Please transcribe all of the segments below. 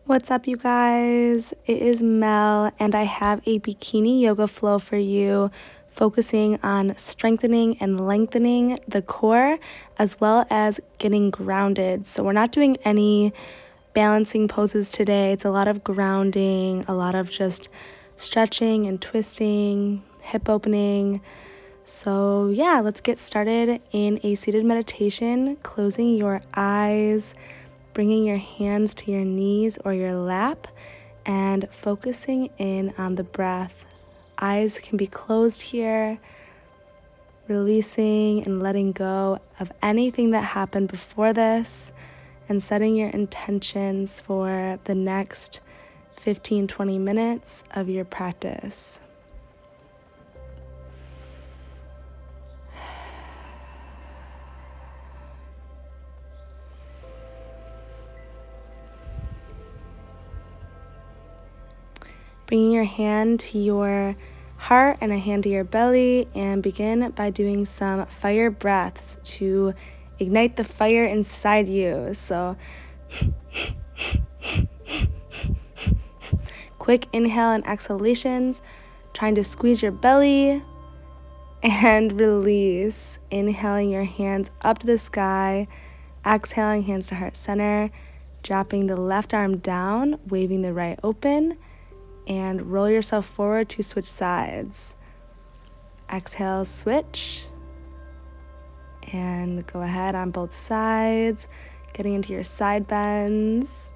What's up, you guys? It is Mel, and I have a bikini yoga flow for you, focusing on strengthening and lengthening the core as well as getting grounded. So, we're not doing any balancing poses today. It's a lot of grounding, a lot of just stretching and twisting, hip opening. So, yeah, let's get started in a seated meditation, closing your eyes, bringing your hands to your knees or your lap, and focusing in on the breath. Eyes can be closed here, releasing and letting go of anything that happened before this, and setting your intentions for the next 15-20 minutes of your practice. Bringing your hand to your heart and a hand to your belly, and begin by doing some fire breaths to ignite the fire inside you. So quick inhale and exhalations, trying to squeeze your belly, and release. Inhaling your hands up to the sky, exhaling hands to heart center, dropping the left arm down, waving the right open, and roll yourself forward to switch sides. Exhale, switch, and go ahead on both sides, getting into your side bends,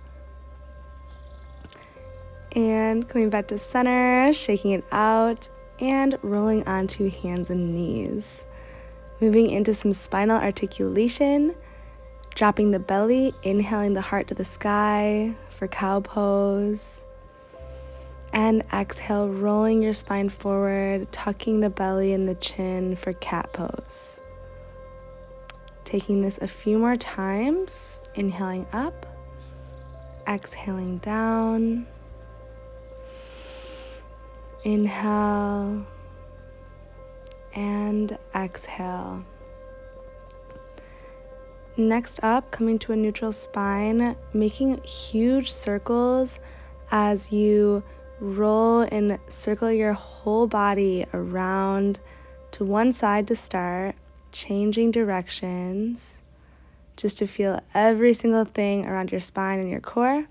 and coming back to center, shaking it out, and rolling onto hands and knees. Moving into some spinal articulation, dropping the belly, inhaling the heart to the sky for cow pose. And exhale, rolling your spine forward, tucking the belly and the chin for cat pose. Taking this a few more times, inhaling up, exhaling down, inhale, and exhale. Next up, coming to a neutral spine, making huge circles as you roll and circle your whole body around to one side to start, changing directions just to feel every single thing around your spine and your core.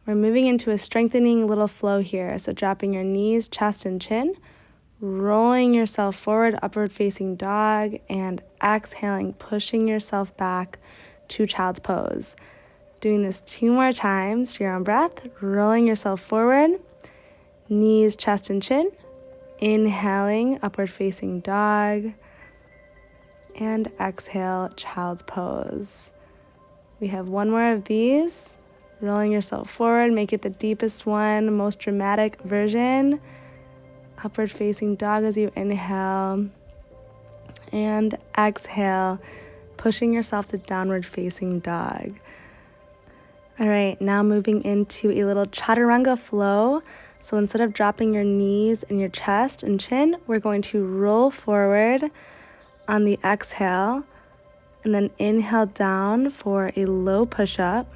We're moving into a strengthening little flow here. So dropping your knees, chest, and chin, rolling yourself forward, upward facing dog, and exhaling, pushing yourself back to child's pose. Doing this 2 more times to your own breath, rolling yourself forward, knees, chest, and chin, inhaling, upward facing dog, and exhale, child's pose. We have 1 more of these. Rolling yourself forward, make it the deepest one, most dramatic version. Upward facing dog as you inhale, and exhale, pushing yourself to downward facing dog. All right, now moving into a little chaturanga flow. So instead of dropping your knees and your chest and chin, we're going to roll forward on the exhale, and then inhale down for a low push-up,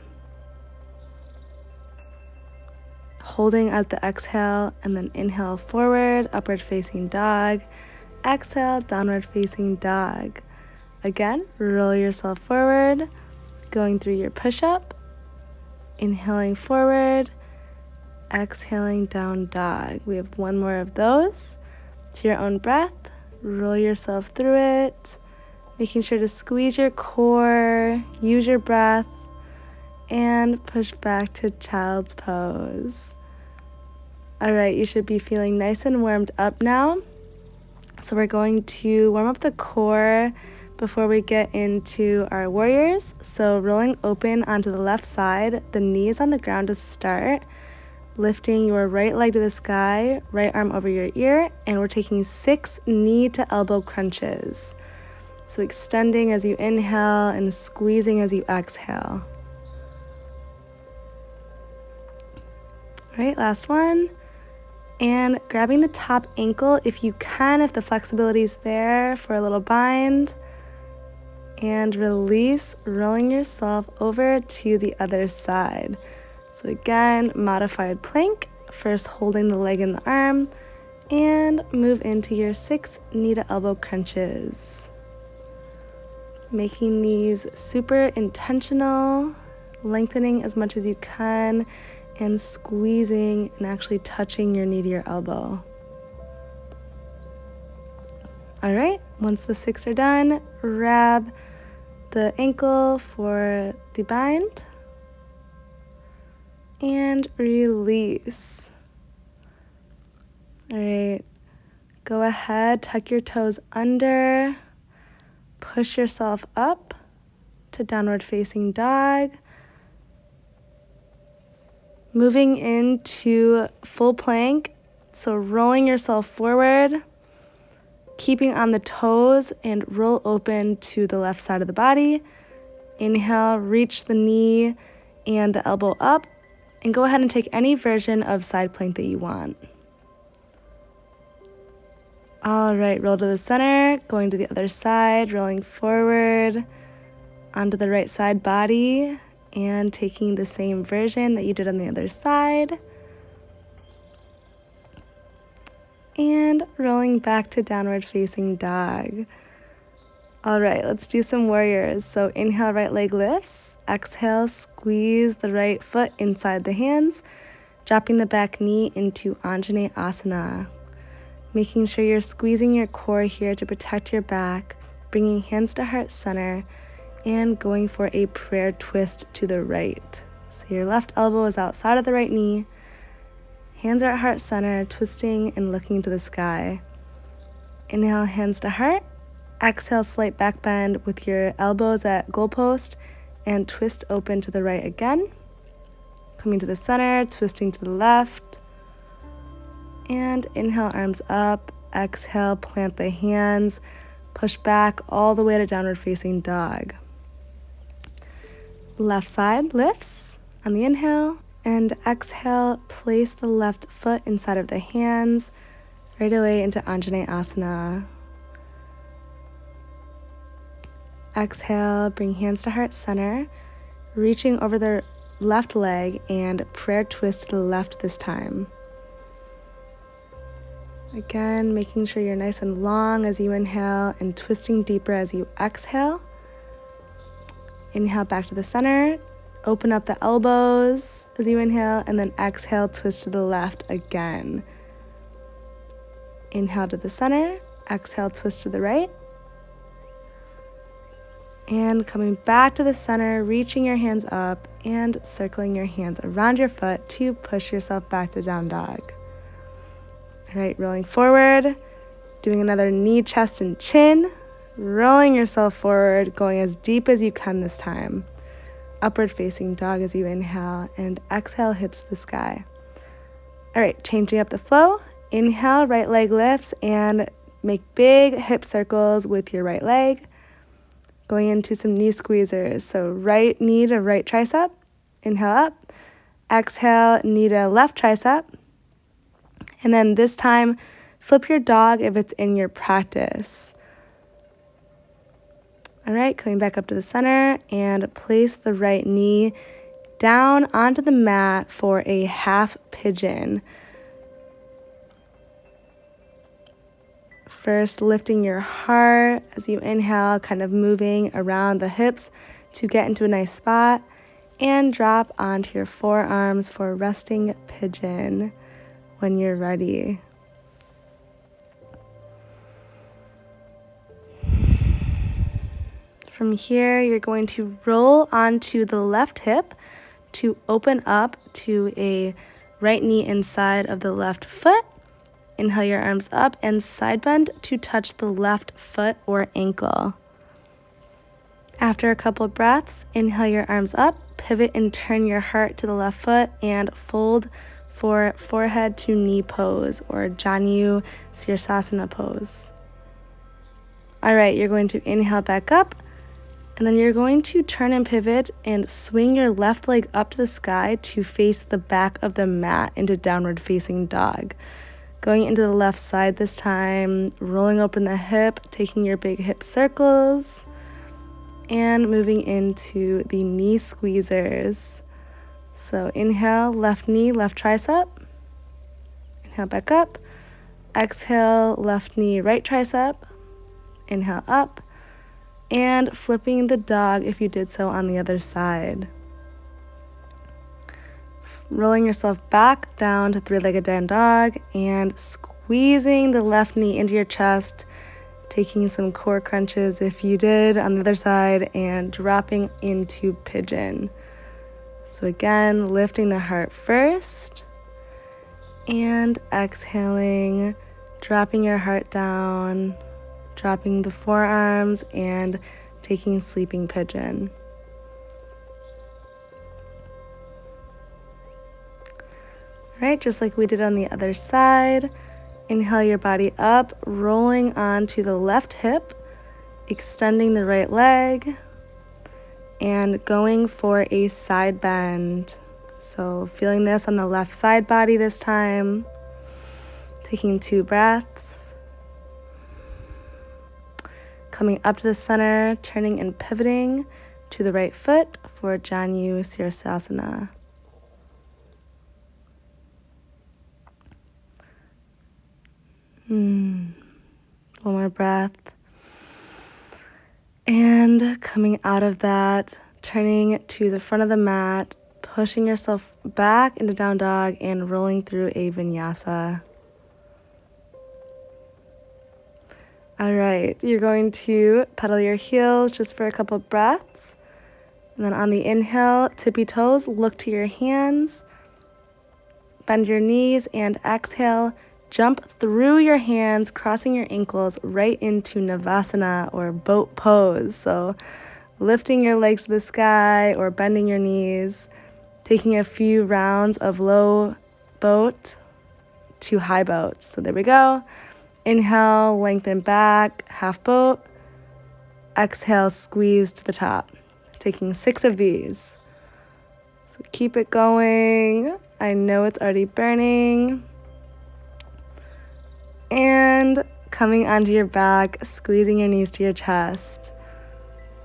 holding at the exhale, and then inhale forward, upward facing dog, exhale, downward facing dog. Again, roll yourself forward, going through your push-up, inhaling forward, exhaling down dog. We have 1 more of those. To your own breath, roll yourself through it, making sure to squeeze your core, use your breath, and push back to child's pose. All right, you should be feeling nice and warmed up now. So we're going to warm up the core before we get into our warriors. So rolling open onto the left side, the knees on the ground to start, lifting your right leg to the sky, right arm over your ear, and we're taking 6 knee to elbow crunches. So extending as you inhale and squeezing as you exhale. All right, last one. And grabbing the top ankle if you can, if the flexibility is there, for a little bind. And release, rolling yourself over to the other side. So again, modified plank, first holding the leg and the arm, and move into your 6 knee to elbow crunches. Making these super intentional, lengthening as much as you can, and squeezing and actually touching your knee to your elbow. All right, once the 6 are done, grab the ankle for the bind and release. All right, go ahead, tuck your toes under, push yourself up to downward facing dog. Moving into full plank, so rolling yourself forward, keeping on the toes and roll open to the left side of the body. Inhale, reach the knee and the elbow up, and go ahead and take any version of side plank that you want. All right, roll to the center, going to the other side, rolling forward onto the right side body, and taking the same version that you did on the other side. And rolling back to downward facing dog. All right, let's do some warriors. So inhale, right leg lifts. Exhale, squeeze the right foot inside the hands, dropping the back knee into Anjane Asana. Making sure you're squeezing your core here to protect your back, bringing hands to heart center, and going for a prayer twist to the right. So your left elbow is outside of the right knee. Hands are at heart center, twisting and looking to the sky. Inhale, hands to heart. Exhale, slight back bend with your elbows at goalpost and twist open to the right again. Coming to the center, twisting to the left. And inhale, arms up. Exhale, plant the hands. Push back all the way to downward facing dog. Left side lifts on the inhale, and exhale, place the left foot inside of the hands, right away into Anjane Asana. Exhale, bring hands to heart center, reaching over the left leg and prayer twist to the left this time. Again, making sure you're nice and long as you inhale and twisting deeper as you exhale. Inhale back to the center, open up the elbows as you inhale, and then exhale, twist to the left again. Inhale to the center, exhale, twist to the right. And coming back to the center, reaching your hands up and circling your hands around your foot to push yourself back to down dog. All right, rolling forward, doing another knee, chest, and chin. Rolling yourself forward, going as deep as you can this time. Upward facing dog as you inhale, and exhale, hips to the sky. All right, changing up the flow. Inhale, right leg lifts, and make big hip circles with your right leg. Going into some knee squeezers. So right knee to right tricep. Inhale up. Exhale, knee to left tricep. And then this time, flip your dog if it's in your practice. All right, coming back up to the center and place the right knee down onto the mat for a half pigeon. First, lifting your heart as you inhale, kind of moving around the hips to get into a nice spot, and drop onto your forearms for resting pigeon when you're ready. From here, you're going to roll onto the left hip to open up to a right knee inside of the left foot. Inhale your arms up and side bend to touch the left foot or ankle. After a couple breaths, inhale your arms up, pivot and turn your heart to the left foot and fold for forehead to knee pose or Janu Sirsasana pose. All right, you're going to inhale back up, and then you're going to turn and pivot and swing your left leg up to the sky to face the back of the mat into downward facing dog. Going into the left side this time, rolling open the hip, taking your big hip circles, and moving into the knee squeezers. So inhale, left knee, left tricep. Inhale, back up. Exhale, left knee, right tricep. Inhale, up. And flipping the dog if you did so on the other side. Rolling yourself back down to three-legged down dog and squeezing the left knee into your chest, taking some core crunches if you did on the other side, and dropping into pigeon. So again, lifting the heart first and exhaling, dropping your heart down, dropping the forearms and taking sleeping pigeon. All right, just like we did on the other side, inhale your body up, rolling onto the left hip, extending the right leg, and going for a side bend. So feeling this on the left side body this time, taking 2 breaths, coming up to the center, turning and pivoting to the right foot for Janu Sirsasana. One more breath. And coming out of that, turning to the front of the mat, pushing yourself back into down dog and rolling through a vinyasa. All right, you're going to pedal your heels just for a couple breaths. And then on the inhale, tippy toes, look to your hands, bend your knees, and exhale. Jump through your hands, crossing your ankles right into Navasana or boat pose. So lifting your legs to the sky or bending your knees, taking a few rounds of low boat to high boat. So there we go. Inhale, lengthen back, half boat. Exhale, squeeze to the top. Taking 6 of these. So keep it going. I know it's already burning. And coming onto your back, squeezing your knees to your chest.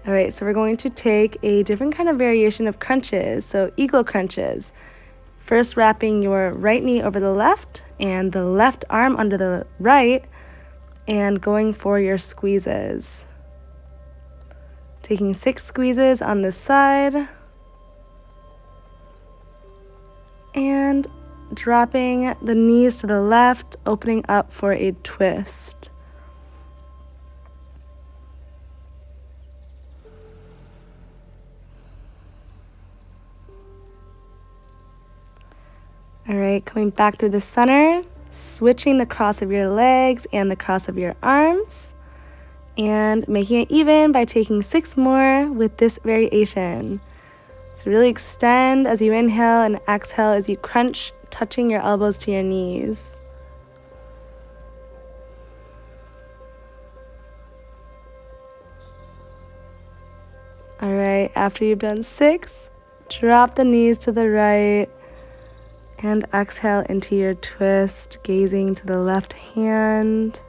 All right, so we're going to take a different kind of variation of crunches. So eagle crunches. First, wrapping your right knee over the left and the left arm under the right, and going for your squeezes. Taking 6 squeezes on this side. And dropping the knees to the left, opening up for a twist. All right, coming back to the center, switching the cross of your legs and the cross of your arms, and making it even by taking 6 more with this variation. So really extend as you inhale and exhale as you crunch, touching your elbows to your knees. All right, after you've done 6, drop the knees to the right and exhale into your twist, gazing to the left hand.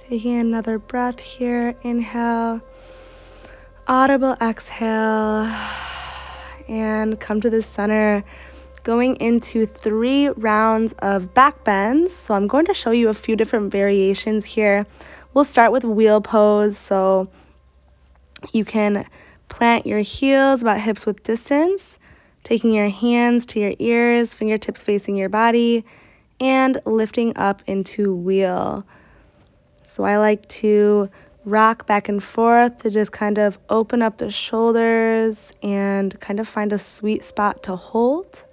Taking another breath here, inhale, audible exhale, and come to the center, going into 3 rounds of back bends. So I'm going to show you a few different variations here. We'll start with wheel pose, so you can plant your heels about hips width distance, taking your hands to your ears, fingertips facing your body, and lifting up into wheel. So I like to rock back and forth to just kind of open up the shoulders and kind of find a sweet spot to hold.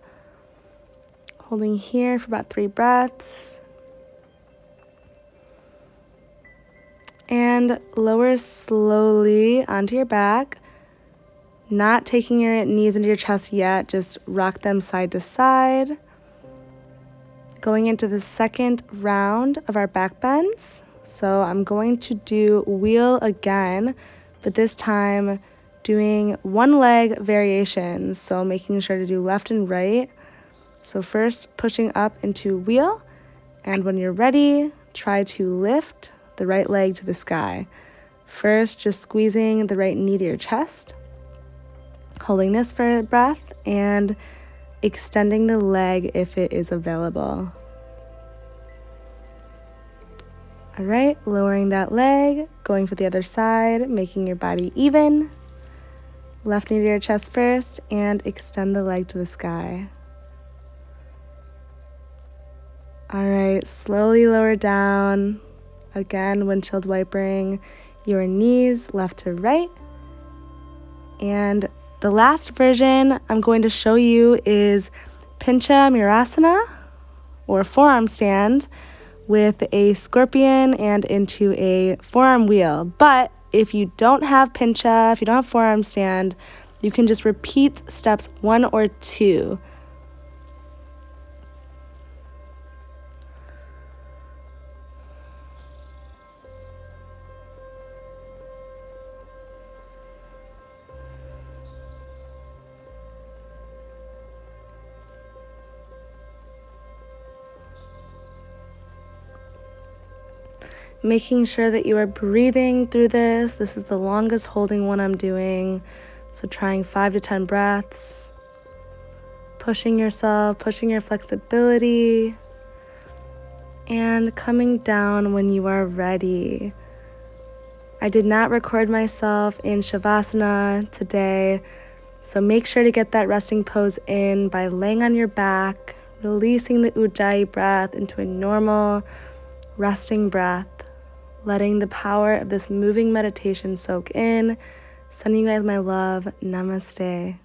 Holding here for about 3 breaths. And lower slowly onto your back. Not taking your knees into your chest yet, just rock them side to side. Going into the second round of our back bends. So I'm going to do wheel again, but this time doing 1 leg variations. So making sure to do left and right. So first pushing up into wheel, and when you're ready, try to lift the right leg to the sky. First, just squeezing the right knee to your chest, holding this for a breath, and extending the leg if it is available. All right, lowering that leg, going for the other side, making your body even. Left knee to your chest first, and extend the leg to the sky. All right, slowly lower down. Again, windshield wipering your knees left to right. And the last version I'm going to show you is Pincha Mirasana, or forearm stand, with a scorpion and into a forearm wheel. But if you don't have Pincha, if you don't have forearm stand, you can just repeat steps 1 or 2. Making sure that you are breathing through this. This is the longest holding one I'm doing. So trying 5 to 10 breaths. Pushing yourself, pushing your flexibility. And coming down when you are ready. I did not record myself in Shavasana today. So make sure to get that resting pose in by laying on your back, releasing the Ujjayi breath into a normal resting breath. Letting the power of this moving meditation soak in. Sending you guys my love. Namaste.